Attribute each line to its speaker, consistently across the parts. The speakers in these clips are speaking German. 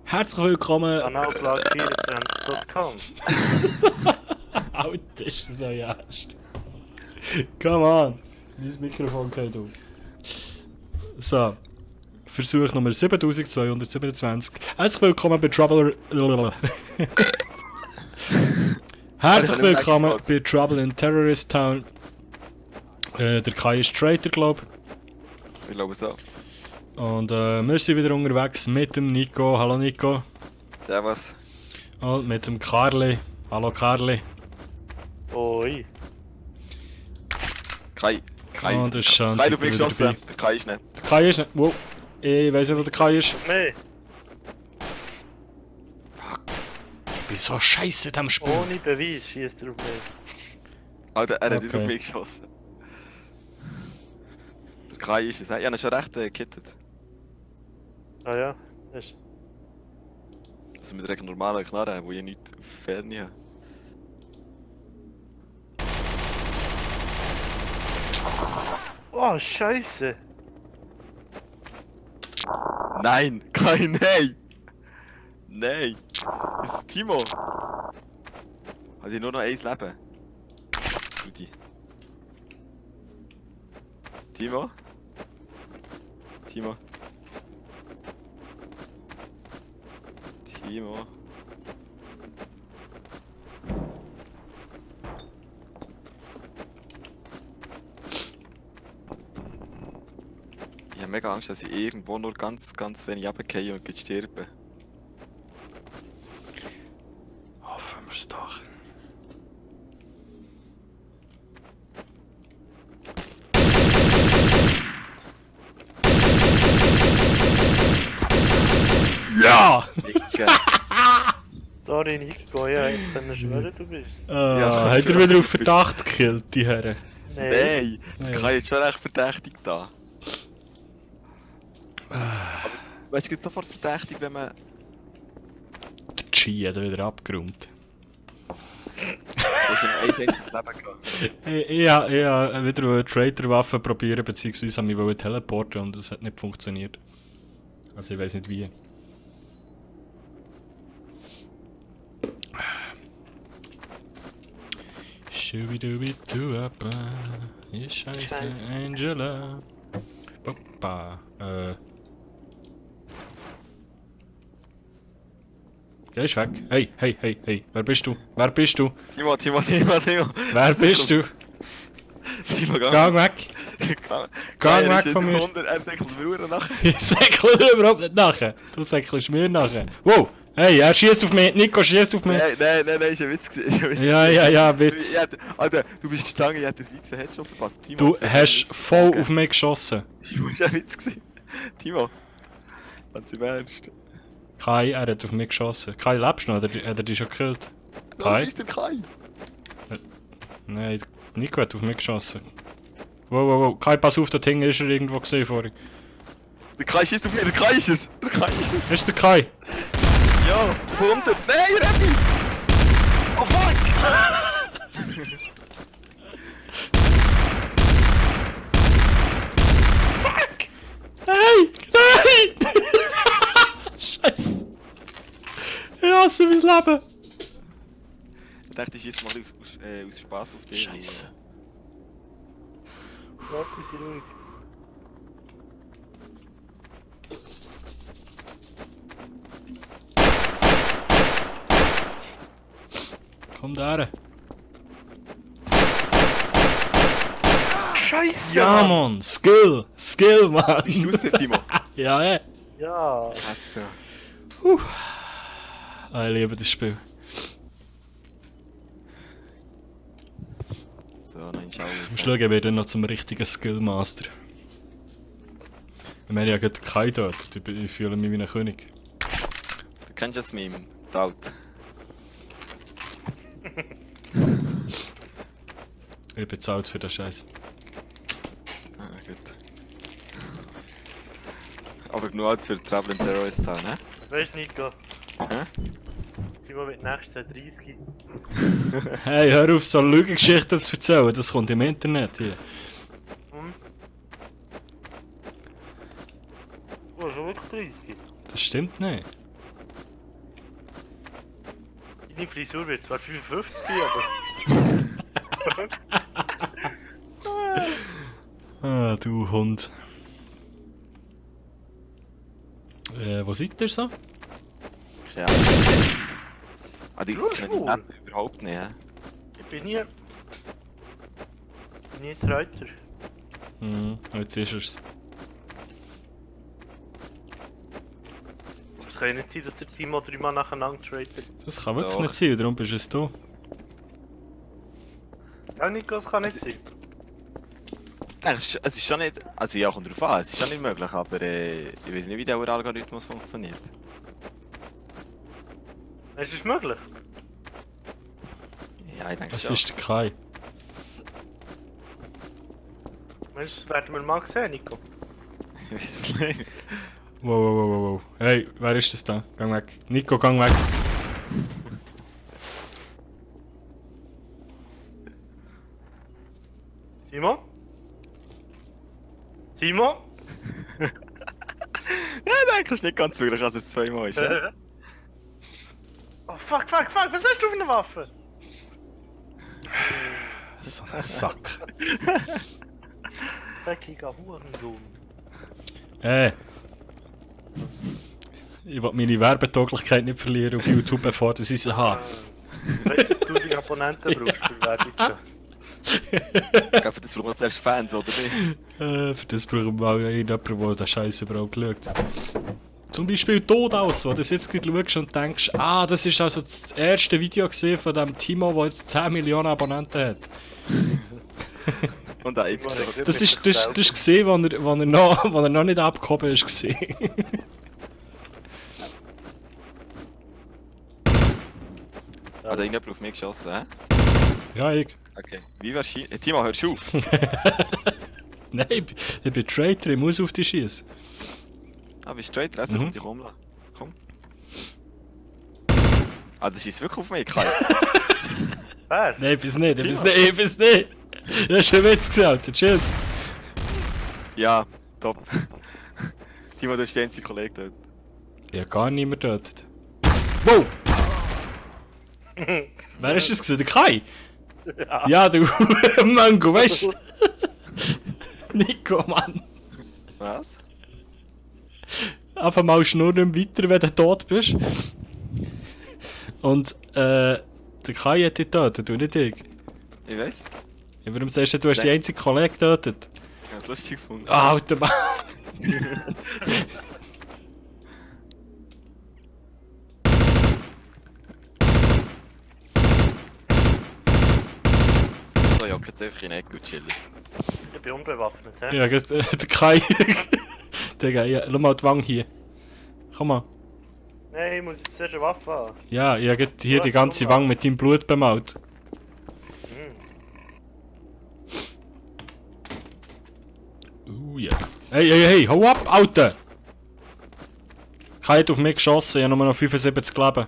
Speaker 1: Herzlich willkommen.
Speaker 2: Analplug24.com.
Speaker 1: Alter, ist das euer Ernst? Come on! Mein Mikrofon geht auf. So. Versuch Nummer 7227. Herzlich willkommen bei Herzlich willkommen bei Trouble in Terrorist Town. Der Kai ist Traitor, glaube ich.
Speaker 3: Ich glaube so.
Speaker 1: Und wir sind wieder unterwegs mit dem Nico. Hallo Nico.
Speaker 3: Servus.
Speaker 1: Und mit dem Karli. Hallo Karli.
Speaker 2: Oi.
Speaker 3: Kai.
Speaker 1: Oh, das ist schön.
Speaker 3: Kai, du bist geschossen. Der Kai ist nicht.
Speaker 1: Der Kai ist nicht. Wow. Ich weiss nicht, wo der Kai ist.
Speaker 2: Nee,
Speaker 1: Ich bin so scheiße in diesem Spiel.
Speaker 2: ohne Beweis schießt er auf mich.
Speaker 3: Alter, er hat
Speaker 1: Okay.
Speaker 3: nicht auf mich geschossen. Der Kai ist es. Ich habe ihn schon recht gekittet.
Speaker 2: Ah ja, ist.
Speaker 3: Also mit einer normalen Knarre, wo ich nicht auf Ferne habe.
Speaker 2: Oh, Scheiße.
Speaker 3: Nein! Kai, nein! Nein! Das ist Timo! Hat ich nur noch eins Leben? Rudi. Timo? Timo? Timo? Ich habe mega Angst, dass ich irgendwo nur ganz wenig runtergehe und gleich sterbe.
Speaker 1: Hoffen wir es doch. Ja!
Speaker 2: Sorry, Nico, ja, ich kann schwören, du bist.
Speaker 3: Ja,
Speaker 1: Hat er
Speaker 3: schon,
Speaker 1: wieder
Speaker 3: du
Speaker 1: auf Verdacht gekillt, die Herren?
Speaker 2: Nee.
Speaker 3: Nein! Der Kai ist schon recht verdächtig da. Aber weißt du, es gibt sofort verdächtig, wenn man.
Speaker 1: Der Chi hat er wieder abgeräumt.
Speaker 3: Du hast ein einziges Leben gehabt.
Speaker 1: Ich habe wieder eine Traitor-Waffe probieren, beziehungsweise habe mich teleporten und es hat nicht funktioniert. Also ich weiß nicht wie. Schubidubiduapa, ich scheiße
Speaker 2: Scheiße.
Speaker 1: Angela. Papa, Gehst weg. Hey, hey, hey, hey. Wer bist du? Wer bist du?
Speaker 3: Timo!
Speaker 1: Wer bist du?
Speaker 3: Timo,
Speaker 1: Geh weg.
Speaker 3: Geh
Speaker 1: weg von mir.
Speaker 3: Er säckelt mir Uhren nachher.
Speaker 1: Ich säckle überhaupt nicht nachher. Du säckelst mir nachher. Wow! Hey, er schießt auf mich. Nico schießt auf mich.
Speaker 3: Nein, ist ein Witz gewesen. Ist ein Witz
Speaker 1: Ja,
Speaker 3: gewesen.
Speaker 1: ja, ja, Witz.
Speaker 3: Alter, du bist gestanden, ich hätte den fixen Headshot verpasst. Timo,
Speaker 1: Du
Speaker 3: für
Speaker 1: hast
Speaker 3: mich-
Speaker 1: voll
Speaker 3: Okay.
Speaker 1: auf mich geschossen.
Speaker 3: Timo, ist ein Witz gewesen. Timo, ganz im Ernst.
Speaker 1: Kai, er hat auf mich geschossen. Kai, lebst du noch? Oder hat er dich schon gekillt?
Speaker 3: Was
Speaker 1: Kai?
Speaker 3: ist denn Kai?
Speaker 1: Nein, Nico hat auf mich geschossen. Wow, wow, wow. Kai, pass auf, da hinten ist er irgendwo gesehen vorhin.
Speaker 3: Der Kai schießt auf mich, der Kai ist es. Der Kai ist es.
Speaker 1: Ist der Kai?
Speaker 3: Ja, von unten. Nein, Remy!
Speaker 2: Oh fuck! Fuck!
Speaker 1: Nein! Nein! Scheiße! Ich hasse mein Leben!
Speaker 3: Ich dachte, ich schieße mal aus Spaß auf dich.
Speaker 1: Scheiße.
Speaker 2: Warte, sei ruhig.
Speaker 1: Komm da.
Speaker 2: Scheiße!
Speaker 1: Ja, Mann! Skill! Skill, Mann!
Speaker 3: Bist du es denn, Timo?
Speaker 1: Ja, ja.
Speaker 2: Ja.
Speaker 3: Hat's ja.
Speaker 1: Ich liebe das Spiel.
Speaker 3: So, dann schau es.
Speaker 1: Am Schluss werde ich noch zum richtigen Skillmaster. Wir haben ja gerade Kai dort. Ich fühle mich wie ein König.
Speaker 3: Du kennst das Meme, Taut.
Speaker 1: Ich bezahlt für den Scheiß.
Speaker 3: Ah, gut. Aber genug halt für Trouble in Terrorist Town, ne?
Speaker 2: Weißt du, Nico?
Speaker 3: Hä?
Speaker 2: Timo wird nächstes Jahr 30.
Speaker 1: Hey, hör auf, so Lügengeschichten zu erzählen, das kommt im Internet hier.
Speaker 2: Hm? Du hast schon wirklich 30.
Speaker 1: Das stimmt nicht.
Speaker 2: Deine Frisur wird zwar 55, aber...
Speaker 1: Ah, du Hund. Wo seid ihr so?
Speaker 3: Ja. Ah, die
Speaker 2: Schau
Speaker 3: die
Speaker 2: mal.
Speaker 3: Map überhaupt nicht, hä?
Speaker 2: Ich bin nie... Nie Treuter.
Speaker 1: Jetzt ist es.
Speaker 2: Es kann ja nicht sein, dass der Timo 3 Mal nacheinander tradet.
Speaker 1: Das kann wirklich
Speaker 3: Doch.
Speaker 1: nicht sein, darum bist es du.
Speaker 2: Ja, Nico, das kann nicht sein.
Speaker 3: Nein, es ist schon nicht... Also ja, kommt drauf an, es ist schon nicht möglich, aber ich weiß nicht, wie der Algorithmus funktioniert.
Speaker 2: Es ist möglich.
Speaker 3: Ja, ich denke
Speaker 1: Das
Speaker 3: schon.
Speaker 1: ist der Kai.
Speaker 2: Das werden wir mal sehen, Nico.
Speaker 3: Ich weiß es nicht.
Speaker 1: Wow. Hey, wer ist das da? Gang weg. Nico, gang weg.
Speaker 2: Timo? Timo?
Speaker 3: Ja, nein, ist nicht ganz möglich, als es zweimal ist. Ja?
Speaker 2: Oh fuck, was hast du für eine Waffe?
Speaker 1: So ein Sack.
Speaker 2: Dreckiger Hurensohn.
Speaker 1: Ich will meine Werbetauglichkeit nicht verlieren auf YouTube, bevor das ich sie habe.
Speaker 2: Weißt du, dass du 1000 Abonnenten brauchst für Werbung schon?
Speaker 3: Ich glaube, das brauchen wir zuerst Fans, oder nicht?
Speaker 1: Für das brauchen wir mal irgendjemanden, der den Scheiß überhaupt schaut. Zum Beispiel Todaus, wo du das jetzt gerade schaust und denkst, ah, das ist also das erste Video gesehen von dem Timo, der jetzt 10 Millionen Abonnenten hat.
Speaker 3: Und auch jetzt gestorben.
Speaker 1: Das ist gesehen, wo er noch nicht abgehoben ist gesehen.
Speaker 3: Hat irgendjemand auf mich geschossen, hä?
Speaker 1: Ja, ich.
Speaker 3: Okay. Wie wahrscheinlich... Timo, hörst du auf?
Speaker 1: Nein, ich bin Traitor, ich muss auf dich schießen.
Speaker 3: Ah, bist du straight? Also komm dich umlassen. Komm. Ah, das ist wirklich auf mich, Kai.
Speaker 2: Wer?
Speaker 1: Nein, ich bin's nicht. Das ist ein Witz gesagt, chills.
Speaker 3: Ja, top. Timo, du bist der einzige Kollege dort.
Speaker 1: Ich hab gar niemand getötet. Wow! Wer ist das gewesen? Der Kai? Ja, du Mango, weißt du? Nico, Mann.
Speaker 3: Was?
Speaker 1: Einfach mal schnurren weiter, wenn du tot bist. Und, der Kai hat dich getötet, du nicht ich.
Speaker 3: Ich weiß.
Speaker 1: Ja, warum sagst du, du hast die einzige Kollege getötet?
Speaker 3: Ich hab's lustig gefunden.
Speaker 1: Ah, alter Mann.
Speaker 3: So, ja, jetzt einfach in die Ecke und chillen.
Speaker 2: Ich bin unbewaffnet, hä?
Speaker 1: Ja, der Kai. Digga, ja, schau mal die Wange hier. Komm mal.
Speaker 2: Nein, ich muss jetzt zuerst eine Waffe haben.
Speaker 1: Ja, ich hab hier
Speaker 2: Du
Speaker 1: die
Speaker 2: hast
Speaker 1: ganze
Speaker 2: schon mal.
Speaker 1: Wange mit deinem Blut bemalt. Ja. Hey, hau ab, Alter! Kai hat auf mich geschossen, ich habe nur noch 75 Leben.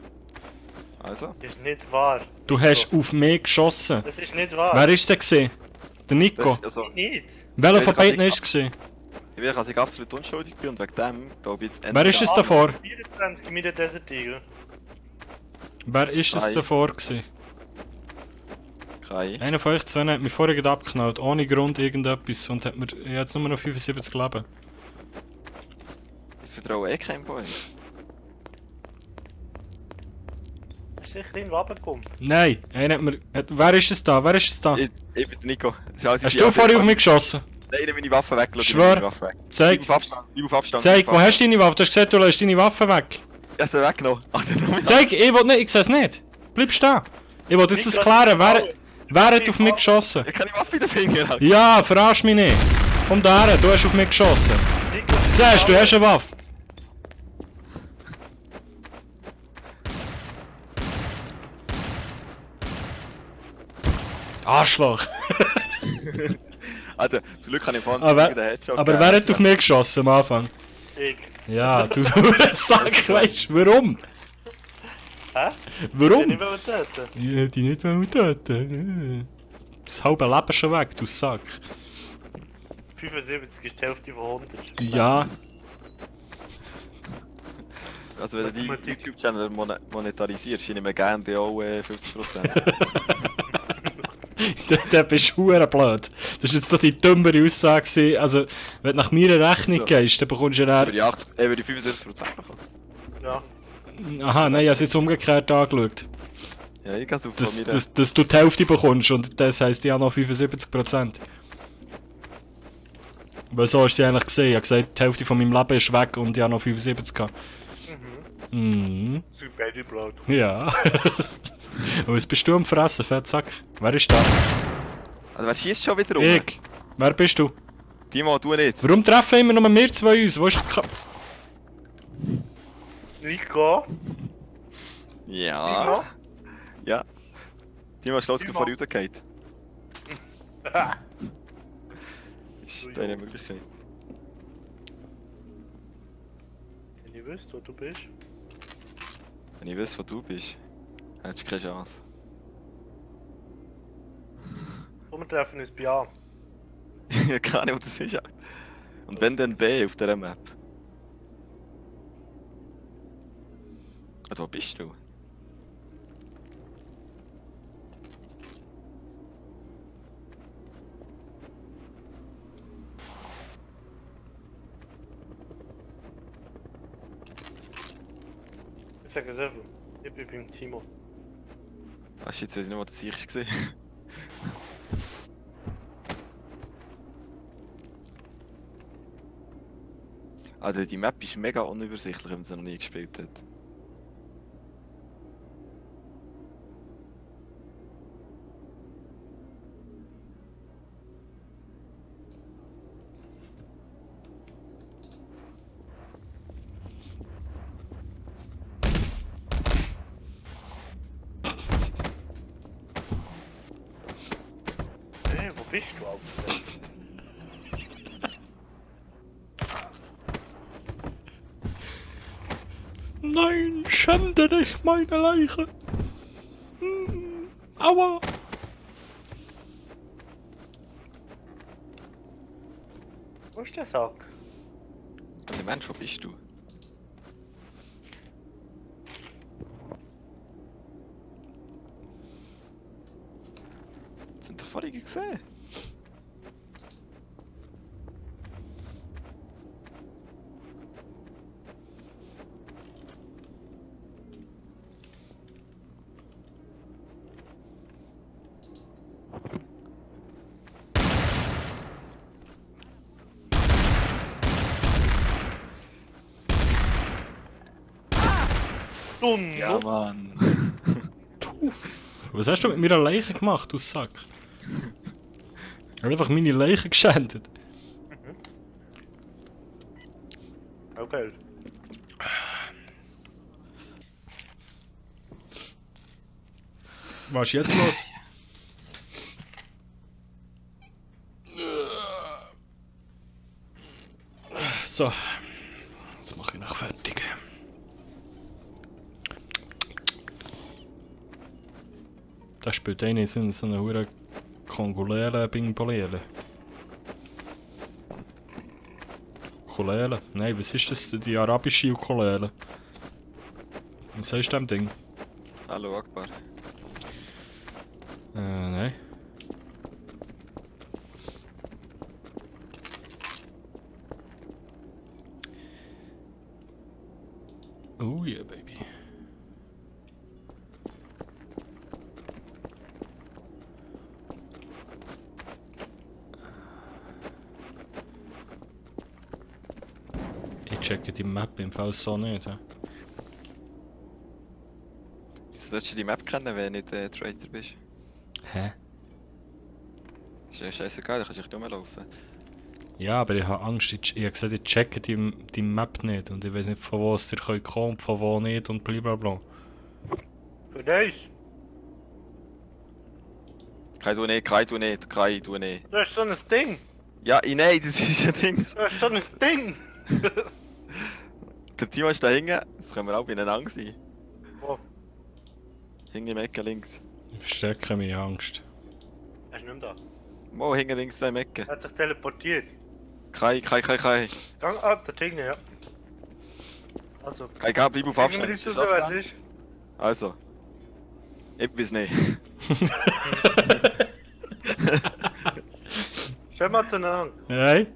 Speaker 3: Also?
Speaker 2: Das ist nicht wahr.
Speaker 1: Du hast auf mich geschossen.
Speaker 2: Das ist nicht wahr.
Speaker 1: Wer ist der gewesen? Der Nico.
Speaker 3: Das, also,
Speaker 2: Nicht.
Speaker 1: Welcher
Speaker 3: Wer
Speaker 1: von
Speaker 3: kann
Speaker 1: beiden
Speaker 3: sich-
Speaker 1: ist es gewesen?
Speaker 3: ich weiß, dass ich absolut unschuldig bin und wegen dem glaube ich jetzt
Speaker 1: Wer ist es davor?
Speaker 2: 24 mit der Desert Eagle.
Speaker 1: Wer ist es
Speaker 3: Kai.
Speaker 1: davor gewesen?
Speaker 3: Kai.
Speaker 1: Einer von euch zwei hat mich vorher gerade abgeknallt, ohne Grund irgendetwas und hat mir jetzt nur noch 75 Leben.
Speaker 3: Ich vertraue eh keinem Boy.
Speaker 2: Ist sicher in Waben gekommen.
Speaker 1: Nein, einer hat mir... Wer ist es da? Ich
Speaker 3: bin der Nico. Schau, sie
Speaker 1: Hast
Speaker 3: sind
Speaker 1: du
Speaker 3: ja
Speaker 1: vorher auf mich geschossen?
Speaker 3: Nein, ich nehme meine Waffe weg.
Speaker 1: Schwör.
Speaker 3: Meine Waffe weg.
Speaker 1: Zeig,
Speaker 3: Bleib auf Abstand. Bleib auf Abstand.
Speaker 1: zeig,
Speaker 3: bleib
Speaker 1: wo
Speaker 3: auf
Speaker 1: hast du deine Waffe? Du hast gesagt, du lässt deine Waffe weg.
Speaker 3: Ich habe sie weggenommen. Alter,
Speaker 1: Zeig, ich will nicht, ich seh's nicht. Bleib stehen. Ich will das klären, wer hat auf mich geschossen?
Speaker 3: Ich kann die Waffe in den Finger halten.
Speaker 1: Ja, verarsch mich nicht. Komm da her, du hast auf mich geschossen.
Speaker 2: Nico,
Speaker 1: Siehst du, hast eine Waffe. Arschloch.
Speaker 3: Alter, zum Glück kann ich vorne
Speaker 1: Aber,
Speaker 3: den Headshot
Speaker 1: aber
Speaker 3: geben.
Speaker 1: wer hat auf mich geschossen am Anfang?
Speaker 2: Ich.
Speaker 1: Ja, du Sack, weißt du, warum?
Speaker 2: Hä? Ich
Speaker 1: Warum?
Speaker 2: nicht mehr töten.
Speaker 1: Ich hätte dich nicht töten. Das halbe Leben schon weg, du Sack.
Speaker 2: 75 ist die Hälfte von 100.
Speaker 1: Ja.
Speaker 3: Also wenn du deinen
Speaker 2: Mathematik.
Speaker 3: YouTube-Channel monetarisierst, ich nehme gerne die auch 50%.
Speaker 1: Der bist du verdammt blöd. Das war jetzt doch die dümmere Aussage gewesen. Also, wenn du nach meiner Rechnung
Speaker 3: So.
Speaker 1: gehst, dann bekommst du ja
Speaker 3: Über die 80, über die 75% bekommen.
Speaker 2: Ja.
Speaker 1: Aha, nein, ich habe es jetzt umgekehrt angeschaut.
Speaker 3: Ja, ich kann es auf
Speaker 1: Dass,
Speaker 3: mir.
Speaker 1: dass du die Hälfte bekommst und das heisst, ich habe noch 75%. Weil so hast du sie eigentlich gesehen. Ich habe gesagt, die Hälfte von meinem Leben ist weg und ich habe noch 75 gehabt. Mhm.
Speaker 2: So beide blöd.
Speaker 1: Ja. Und was bist du am Fressen, Fettsack? Wer ist da?
Speaker 3: Also wer schießt schon wieder rum?
Speaker 1: Ich. Wer bist du?
Speaker 3: Timo, du nicht.
Speaker 1: Warum treffen immer nur wir zwei uns? Wo ist die
Speaker 2: Nico?
Speaker 3: Ja. Ja. Timo, Schloss
Speaker 2: Timo.
Speaker 3: vor dir rausgefallen.
Speaker 2: Ah.
Speaker 3: Ist deine Möglichkeit.
Speaker 2: Wenn ihr wisst, wo du bist.
Speaker 3: Wenn ich weiß, wo du bist, hättest du keine Chance.
Speaker 2: Komm, wir treffen uns bei A.
Speaker 3: Ich habe keine Ahnung, wo das ist. Und wenn dann B auf dieser Map. Ah, wo bist du?
Speaker 2: Ich sage es einfach. Ich bin beim Timo.
Speaker 3: Weißt du, jetzt weiß ich nicht, wo das ich war. Also die Map ist mega unübersichtlich, wenn man sie noch nie gespielt hat.
Speaker 2: Hey, wo bist du eigentlich?
Speaker 1: Nein, schände dich, meine Leiche. Aua.
Speaker 2: Wo ist der Sack?
Speaker 3: Also Mensch, wo bist du? Das sind doch vorhin gesehen.
Speaker 2: Dumm!
Speaker 3: Ja, Mann.
Speaker 1: Was hast du mit meiner Leiche gemacht, du Sack? Ich habe einfach meine Leiche geschändet.
Speaker 2: Okay.
Speaker 1: Was ist jetzt los? So. Jetzt mache ich noch fertig. Das spielt einer so eine hure Kongolele Bingbolele. Ukulele? Nein, was ist das? Die arabische Ukulele. Was heißt dem Ding?
Speaker 3: Hallo Akbar.
Speaker 1: Nein. Oh yeah, baby. Ich checke die Map im Fall so nicht. Ja.
Speaker 3: Wieso solltest du die Map kennen, wenn du nicht Traitor bist?
Speaker 1: Hä?
Speaker 3: Das ist ja scheißegal, da kannst du echt rumlaufen.
Speaker 1: Ja, aber ich habe Angst. Ich habe gesagt, ich checke die Map nicht. Und ich weiß nicht, von wo es dir kommt und von wo nicht und blablabla.
Speaker 2: Für dich!
Speaker 3: Kai du nicht, Kai du nicht, Kai du nicht.
Speaker 2: Du hast so ein Ding!
Speaker 3: Ja, nein, das ist ein Ding.
Speaker 2: Du hast so ein Ding!
Speaker 3: Der Timo ist da hinten, das können wir auch beieinander sein.
Speaker 2: Wo?
Speaker 3: Hinten im Ecke links.
Speaker 1: Ich verstecke meine Angst.
Speaker 2: Er ist nicht mehr da.
Speaker 3: Mo, hinten links da im Ecke.
Speaker 2: Er hat sich teleportiert.
Speaker 3: Kai.
Speaker 2: Gang ab, der Ding, ja. Also,
Speaker 3: Kai, bleib auf
Speaker 2: gegen
Speaker 3: Abstand.
Speaker 2: mich
Speaker 3: Ist
Speaker 2: raus, wer es
Speaker 3: Abstand?
Speaker 2: ist.
Speaker 3: Also. Ich bin's nicht.
Speaker 2: Schau mal zueinander.
Speaker 1: Hey?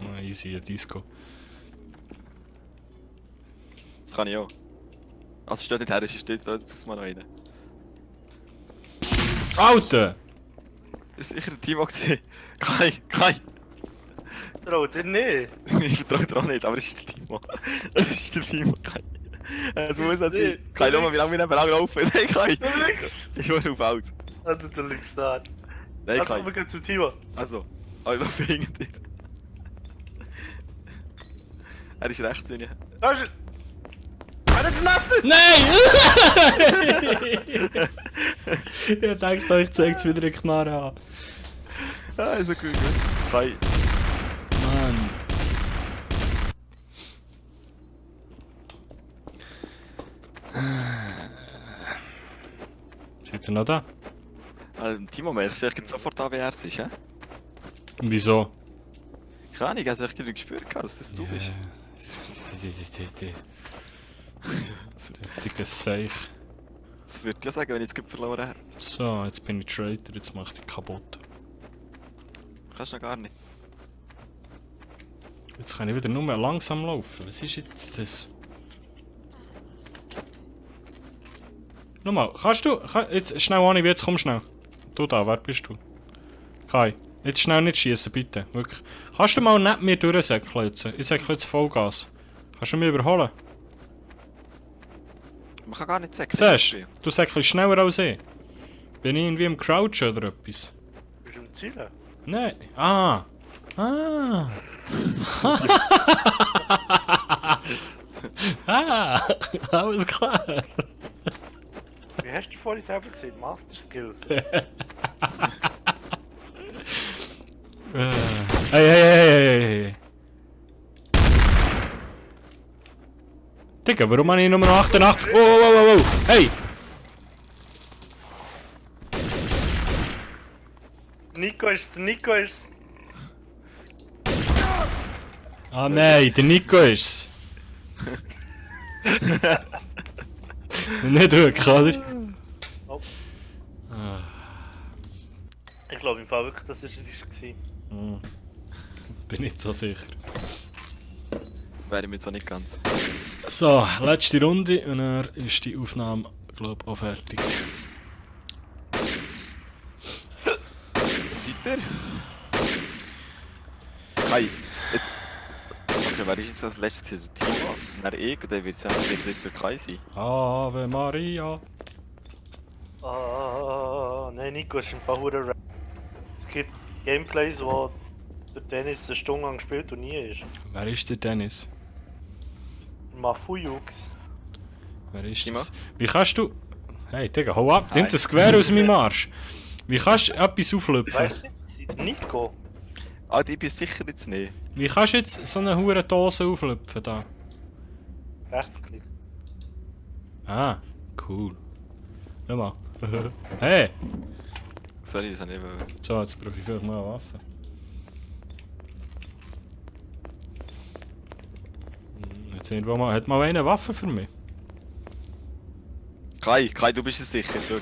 Speaker 1: Ah, easy, ein Disco.
Speaker 3: Das kann ich auch. Also steht nicht her, es steht da, jetzt mal noch rein.
Speaker 1: Alter!
Speaker 3: Das ist sicher der Timo gesehen. Kai!
Speaker 2: Trau dir nicht.
Speaker 3: Ich vertraue dir auch nicht, aber es ist der Timo. Es ist der Timo, Kai. Es muss
Speaker 2: Ist
Speaker 3: das sein.
Speaker 2: nicht.
Speaker 3: Kai, schau mal, wie lange wir nebeneinander laufen. Nein, Kai!
Speaker 2: Du liegst.
Speaker 3: Ich höre auf alt.
Speaker 2: Also, du liegst da.
Speaker 3: Nein,
Speaker 2: Also,
Speaker 3: Kai.
Speaker 2: wir gehen zum Timo.
Speaker 3: Also, ich laufe hinter dir. Er ist rechtsinnig.
Speaker 2: Da ist er. Er hat lassen!
Speaker 1: Nein! Ich dachte, euch zeigt wieder eine Knarre an.
Speaker 3: Ah, ist so gut gewusst. Kai.
Speaker 1: Mann. Seid ihr noch da?
Speaker 3: Timo, merkst du echt sofort an, wer es ist, hä?
Speaker 1: Wieso?
Speaker 3: Keine Ahnung, hast du echt gespürt, dass das du bist?
Speaker 1: Dickes Safe.
Speaker 3: Das würde ich ja sagen, wenn ich es gerade verloren hätte.
Speaker 1: So, jetzt bin ich Traitor, jetzt mach ich dich kaputt.
Speaker 3: Kannst du noch gar nicht.
Speaker 1: Jetzt kann ich wieder nur mehr langsam laufen. Was ist jetzt das? Nochmal, kannst du... Jetzt schnell, Ani, jetzt komm schnell. Du da, wer bist du? Kai, jetzt schnell nicht schießen, bitte. Wirklich. Kannst du mal neben mir durchsäckeln jetzt? Ich säckle jetzt Vollgas. Kannst du mich überholen?
Speaker 3: Man kann gar nicht sagen.
Speaker 1: Siehst du? Du säckelst schneller als ich. Bin ich irgendwie im Crouchen oder etwas?
Speaker 2: Bist du im Ziel?
Speaker 1: Nein. Ah. Ah. Ah. Alles klar.
Speaker 2: Wie hast du vorhin selber gesehen? Master Skills.
Speaker 1: Hey, hey. Digga, warum habe ich Nummer 88? Wow. Hey!
Speaker 2: Nico ist.
Speaker 1: Ah nein, der Nico ist's. Nicht wirklich, oder?
Speaker 2: Oh.
Speaker 1: Ah.
Speaker 2: Ich glaube im Fall wirklich, dass es war.
Speaker 1: Hm. Bin nicht so sicher.
Speaker 3: Wäre ich mir jetzt auch nicht ganz.
Speaker 1: So, letzte Runde und dann ist die Aufnahme, glaube ich, auch fertig.
Speaker 3: Wo seid ihr? Kai, jetzt... Okay, wer ist jetzt als letztes? Der Timo? Dann ich, und dann wird es ja vielleicht der Kai sein.
Speaker 1: Ave Maria.
Speaker 2: Ah, nein, Nico ist im Fall hure. Es gibt Gameplays, wo der Dennis eine Stunde lang gespielt und nie ist.
Speaker 1: Wer ist der Dennis?
Speaker 2: Mafuyux.
Speaker 1: Wer ist
Speaker 3: Timo?
Speaker 1: das? Wie kannst du... Hey Digga, hau ab, nimm das Gewehr aus meinem Arsch. Wie kannst du etwas auflöpfen?
Speaker 2: Weißt du jetzt? Nico?
Speaker 3: Ah, ich bin sicher jetzt nicht.
Speaker 1: Wie kannst du jetzt so eine hure Dose auflöpfen da?
Speaker 2: Rechtsklick.
Speaker 1: Ah, cool. Schau mal. Hey!
Speaker 3: Sorry, das habe ich eben...
Speaker 1: So, jetzt brauche ich vielleicht mal eine Waffe. Jetzt irgendwo mal... Hat mal einer eine Waffe für mich?
Speaker 3: Kai, du bist es sicher, schau.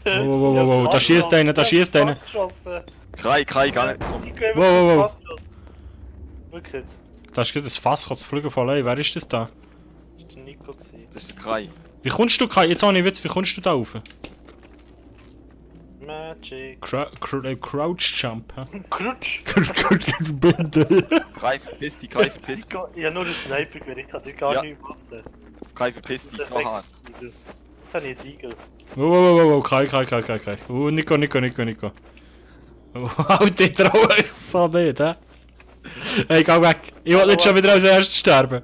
Speaker 1: Wow, da schießt einer, da schießt einer.
Speaker 3: Kai, gar nicht. Komm.
Speaker 1: Wow.
Speaker 2: Wirklich?
Speaker 1: Da ist gerade ein Fass, kann fliegen von allein. Wer ist das da?
Speaker 2: Das war der Nico.
Speaker 3: Das ist der Kai.
Speaker 1: Wie kommst du, Kai? Jetzt habe ich Witz, wie kommst du da rauf?
Speaker 2: Magic.
Speaker 1: Crouch Jump, hä?
Speaker 2: Krutsch!
Speaker 3: Kai, verpiss dich, Kai, verpiss dich.
Speaker 2: Ich habe nur einen Sniper gewählt, ich kann dir gar
Speaker 3: Ja.
Speaker 2: nicht machen.
Speaker 3: Kai, verpiss dich, so hart.
Speaker 2: Jetzt habe ich einen Igel.
Speaker 1: Wow, Kai. Nico. Alter, ich traue euch so nicht, hä? Hey, geh weg. Ich will nicht schon wieder als erstes sterben.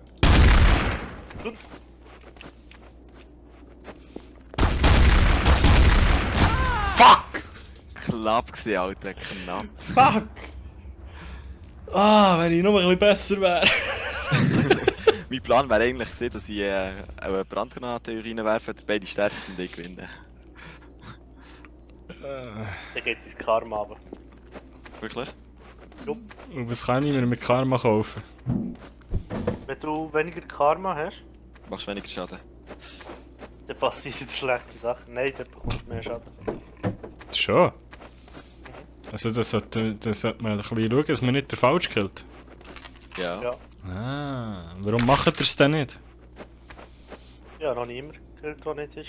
Speaker 1: Fuck!
Speaker 3: Knapp gewesen, Alter, knapp.
Speaker 1: Fuck! Ah, wenn ich noch ein bisschen besser wäre.
Speaker 3: Mein Plan wäre eigentlich gewesen, dass ich eine Brandgranate reinwerfe, beide sterben und ich gewinne.
Speaker 2: Dann geht ins Karma aber.
Speaker 3: Wirklich?
Speaker 2: Jupp.
Speaker 1: Und was kann ich mir mit Karma kaufen?
Speaker 2: Wenn du weniger Karma hast,
Speaker 3: Machst weniger Schaden.
Speaker 2: dann passieren schlechte Sachen. Nein, dann bekommst du mehr Schaden.
Speaker 1: Schon. Also das sollte man ein bisschen schauen, dass man nicht der falsch killt.
Speaker 3: Ja.
Speaker 2: Ja.
Speaker 1: Ah, warum macht ihr es denn nicht?
Speaker 2: Ja, noch niemand gekillt, der nicht war.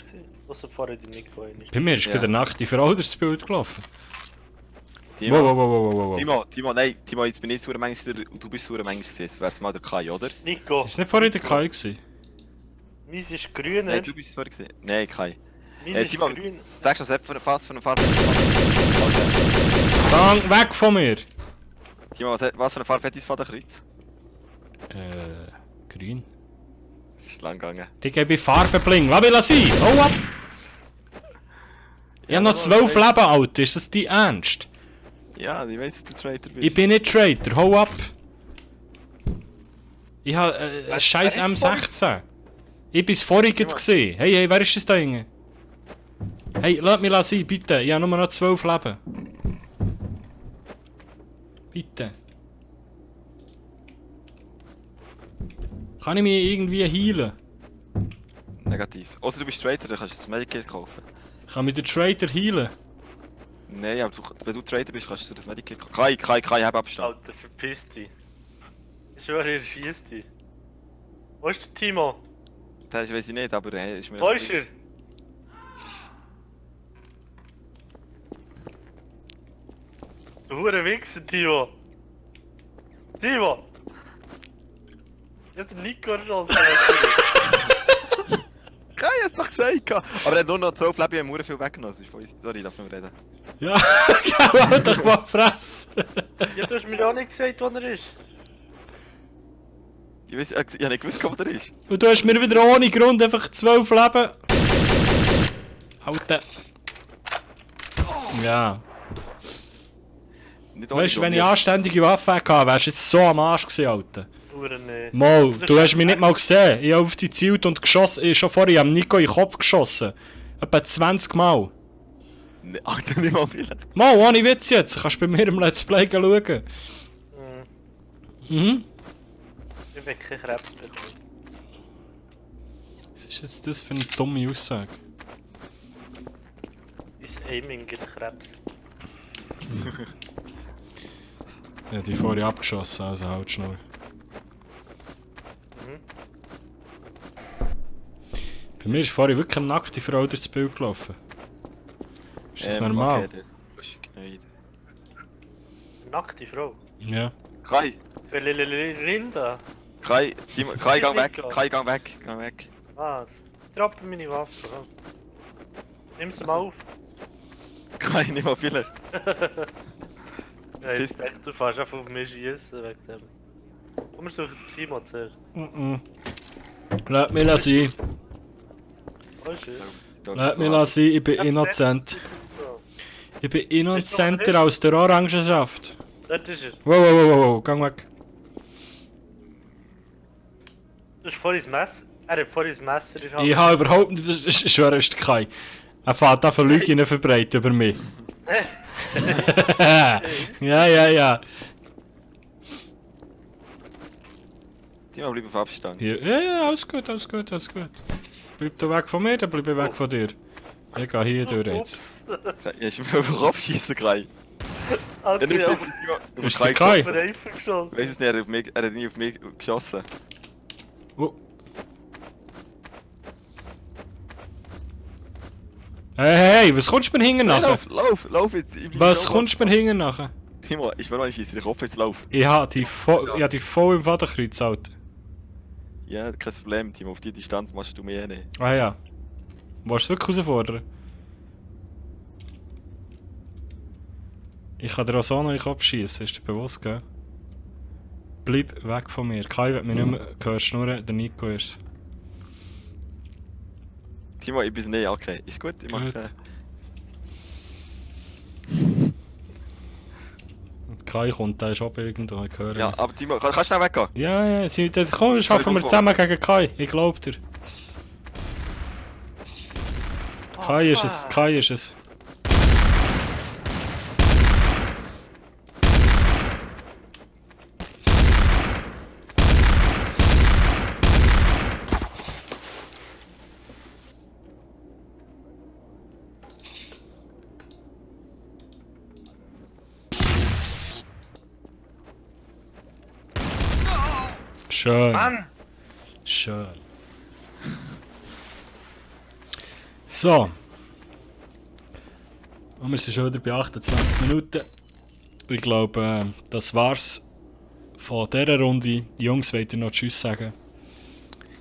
Speaker 2: Außer vorher die Nico ist.
Speaker 1: Bei mir ist
Speaker 3: Ja.
Speaker 1: gerade eine nackte Frau durchs Bild gelaufen.
Speaker 3: Timo,
Speaker 1: Wow.
Speaker 3: Timo, nein, Timo, jetzt bin ich sauer manchmal und du bist sauer manchmal gewesen. Es wär's mal der Kai, oder?
Speaker 2: Nico!
Speaker 1: Ist nicht vorhin der Kai gewesen?
Speaker 2: Meins ist grüner.
Speaker 3: Nein, du bist es vorher gewesen. Nein, Kai.
Speaker 2: Meins ist
Speaker 3: Timo,
Speaker 2: grün.
Speaker 3: sagst du was für eine Farbe?
Speaker 1: Gang weg von mir!
Speaker 3: Timo, was für eine Farbe hat dein Vaterkreuz?
Speaker 1: Grün.
Speaker 3: Es ist lang gegangen.
Speaker 1: Die gebe ich Farbenbling. Lass mich sein! Hau ab! Ich habe noch 12 Leben, Alter. Ist das dein Ernst?
Speaker 3: Ja, ich weiss, dass du Traitor bist.
Speaker 1: Ich bin nicht Traitor. Hau ab! Ich habe
Speaker 2: Wer-
Speaker 1: scheiß
Speaker 2: wer ist
Speaker 1: M16. Ich bin's vorhin gesehen. Hey, wer ist das da hinten? Hey, lass mich sein, bitte. Ich habe nur noch 12 Leben. Bitte. Kann ich mich irgendwie healen?
Speaker 3: Negativ. Außer du bist Traitor, dann kannst du das Medikit kaufen.
Speaker 1: Kann mich der Traitor healen?
Speaker 3: Nein, aber wenn du Traitor bist, kannst du das Medikit kaufen. Kai, hab Abstand.
Speaker 2: Alter, verpiss dich. Ich schwöre, ihr schießt dich. Wo ist der Timo?
Speaker 3: Das weiß ich nicht, aber ist mir...
Speaker 2: Wo ist er? Du hure Wichser, Timo! Timo! Ich hab den Nico erschossen.
Speaker 3: Kai, hast du doch gesagt! Aber er hat nur noch 12 Leben, ich habe viel weggenommen. Das ist voll easy. Sorry, ich darf nicht mehr reden.
Speaker 1: Ja, halt doch mal Fresse!
Speaker 2: Ja, du hast mir auch nicht gesagt, wo er ist.
Speaker 3: Ich habe nicht gewusst, wo der ist.
Speaker 1: Und du hast mir wieder ohne Grund einfach 12 Leben. Alter. Ja.
Speaker 3: Nicht ohne
Speaker 1: Weißt du,
Speaker 3: Grund,
Speaker 1: wenn ich anständige Waffen hatte, wärst du jetzt so am Arsch gewesen, Alter.
Speaker 2: Hure nee.
Speaker 1: Mal, du hast mich nicht mal gesehen. Ich habe auf dich gezielt und geschossen. Ich schon vorher am Nico in den Kopf geschossen. Etwa 20 Mal.
Speaker 3: Nee, Alter, nicht mal viel.
Speaker 1: Mal, ohne Witz jetzt. Kannst bei mir im Let's Play schauen. Mhm.
Speaker 2: Ich will keinen Krebs bekommen.
Speaker 1: Was ist jetzt das für eine dumme Aussage?
Speaker 2: Ist Aiming gibt Krebs.
Speaker 1: Ja, die vorher abgeschossen, also halt schnell.
Speaker 2: Mhm.
Speaker 1: Bei mir ist vorher wirklich eine nackte Frau durchs Bild gelaufen. Ist das normal?
Speaker 3: Okay, das ist lustig. Nein.
Speaker 2: Nackte Frau.
Speaker 1: Ja.
Speaker 3: Kai,
Speaker 2: Für Linda.
Speaker 3: Kai, Timo, Kai, gang weg. Kai, gang weg.
Speaker 2: Was? Droppe meine Waffe. komm. Nimm sie mal auf.
Speaker 3: Kai, nicht mal viel.
Speaker 2: Ja, ich dachte, du fährst einfach auf mich schießen wegen dem. Komm, wir suchen den Timo zuerst.
Speaker 1: Lass mich sein.
Speaker 2: Wo ist er?
Speaker 1: Lass mich sein, ich bin innocent. Ich bin innocenter aus der Orangenschaft.
Speaker 2: Dort ist er.
Speaker 1: Wow, gang weg.
Speaker 2: Du hast vorhin das Messer. Er hat vorhin das Messer in der Hand.
Speaker 1: Ich habe überhaupt nicht... Ich schwöre, es ist kein. Er fährt da von Lügen verbreitet über mich. Ja.
Speaker 3: Timo, bleib auf Abstand.
Speaker 1: Ja, alles gut. Bleib du weg von mir, dann bleib ich weg von dir. Ich gehe hier durch jetzt.
Speaker 2: Ups.
Speaker 3: Ja, ich will einfach abschießen, Kai.
Speaker 2: Alter,
Speaker 3: Er nimmt
Speaker 2: ich
Speaker 3: nicht
Speaker 2: hab
Speaker 3: Timo.
Speaker 1: Ist der Kai?
Speaker 2: auf den Reifen geschossen.
Speaker 3: Ich weiß es nicht, er hat nie auf mich geschossen.
Speaker 1: Oh. Hey, was kommst du mir hinten
Speaker 3: Nein,
Speaker 1: nachher?
Speaker 3: lauf jetzt. Ich bleib
Speaker 1: Was
Speaker 3: so
Speaker 1: kommst du mir hinten nachher?
Speaker 3: Timo, ich will mal nicht schießen, ich hoffe jetzt lauf.
Speaker 1: Ich habe die voll im Vaterkreuz, Alter.
Speaker 3: Ja, kein Problem, Timo, auf die Distanz machst du mich eh nicht.
Speaker 1: Ah ja. Willst du wirklich herausfordern? Ich kann dir auch so noch in den Kopf schießen, ist dir bewusst, gell? Bleib weg von mir. Kai wird mich nicht mehr hörst, nur der Nico ist.
Speaker 3: Timo, ich bin nicht, okay. Ist gut, ich mach
Speaker 1: Gut. Kai kommt, der ist auch irgendwo, ich höre
Speaker 3: Ja,
Speaker 1: ihn.
Speaker 3: aber Timo, kannst du schnell weggehen?
Speaker 1: Ja, komm, schaffen wir zusammen gegen Kai, ich glaub dir. Kai ist es, Kai ist es. Schön.
Speaker 2: Mann!
Speaker 1: Schön. So. Und wir sind schon wieder bei 28 Minuten. Ich glaube, das war's von dieser Runde. Die Jungs, wollt ihr noch Tschüss sagen?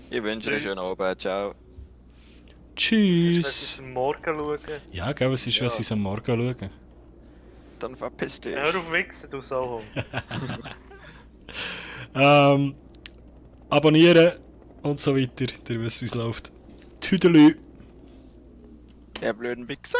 Speaker 3: Ich wünsche dir einen schönen Abend. Ciao.
Speaker 2: Das ist, wenn sie
Speaker 1: Tschüss.
Speaker 2: am Morgen schauen.
Speaker 1: Ja, gell, es ist, wenn
Speaker 3: Ja.
Speaker 1: sie es am Morgen schauen.
Speaker 3: Dann verpiss dich.
Speaker 2: Hör auf wichsen, du Sauhund.
Speaker 1: Abonnieren und so weiter. Ihr wisst, wie es läuft. Tüdelü.
Speaker 3: Der blöden Wichser.